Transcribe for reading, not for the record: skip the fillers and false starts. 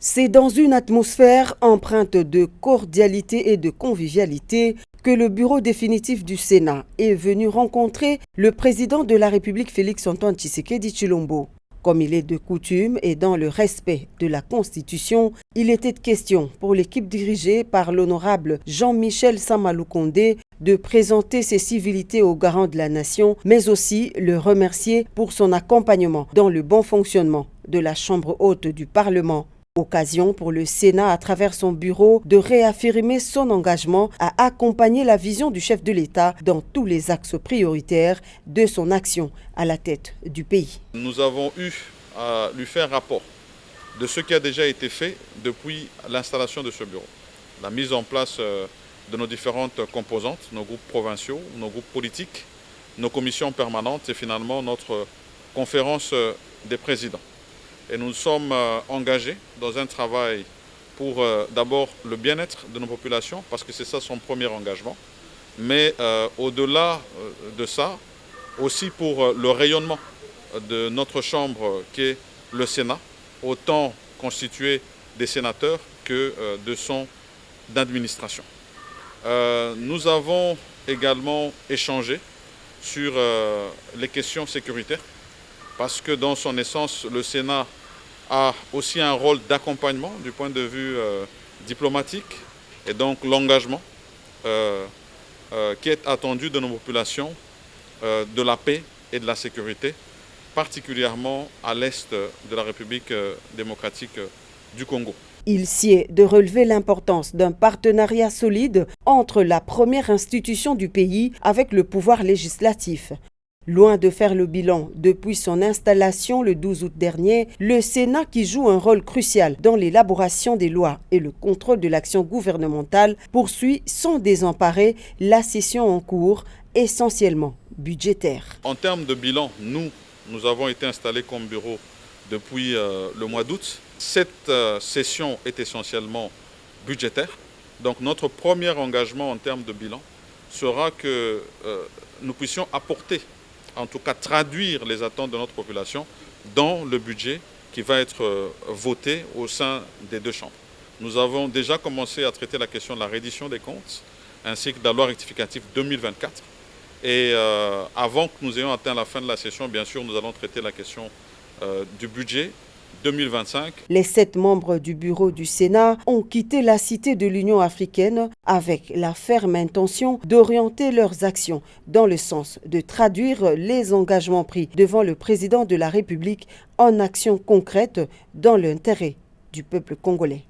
C'est dans une atmosphère empreinte de cordialité et de convivialité que le bureau définitif du Sénat est venu rencontrer le président de la République Félix-Antoine Tshisekedi Tshilombo. Comme il est de coutume et dans le respect de la Constitution, il était question pour l'équipe dirigée par l'honorable Jean-Michel Samaloukonde de présenter ses civilités au garant de la nation, mais aussi le remercier pour son accompagnement dans le bon fonctionnement de la Chambre haute du Parlement. Occasion pour le Sénat, à travers son bureau, de réaffirmer son engagement à accompagner la vision du chef de l'État dans tous les axes prioritaires de son action à la tête du pays. Nous avons eu à lui faire rapport de ce qui a déjà été fait depuis l'installation de ce bureau. La mise en place de nos différentes composantes, nos groupes provinciaux, nos groupes politiques, nos commissions permanentes et finalement notre conférence des présidents. Et nous sommes engagés dans un travail pour d'abord le bien-être de nos populations, parce que c'est ça son premier engagement, mais au-delà de ça, aussi pour le rayonnement de notre chambre qui est le Sénat, autant constitué des sénateurs que de son administration. Nous avons également échangé sur les questions sécuritaires, parce que dans son essence, le Sénat a aussi un rôle d'accompagnement du point de vue diplomatique, et donc l'engagement qui est attendu de nos populations de la paix et de la sécurité, particulièrement à l'est de la République démocratique du Congo. Il sied de relever l'importance d'un partenariat solide entre la première institution du pays avec le pouvoir législatif. Loin de faire le bilan depuis son installation le 12 août dernier, le Sénat, qui joue un rôle crucial dans l'élaboration des lois et le contrôle de l'action gouvernementale, poursuit sans désemparer la session en cours, essentiellement budgétaire. En termes de bilan, nous avons été installés comme bureau depuis le mois d'août. Cette session est essentiellement budgétaire. Donc notre premier engagement en termes de bilan sera que nous puissions apporter, en tout cas traduire les attentes de notre population dans le budget qui va être voté au sein des deux chambres. Nous avons déjà commencé à traiter la question de la reddition des comptes ainsi que de la loi rectificative 2024. Et avant que nous ayons atteint la fin de la session, bien sûr, nous allons traiter la question du budget 2025. Les 7 membres du bureau du Sénat ont quitté la cité de l'Union africaine avec la ferme intention d'orienter leurs actions dans le sens de traduire les engagements pris devant le président de la République en actions concrètes dans l'intérêt du peuple congolais.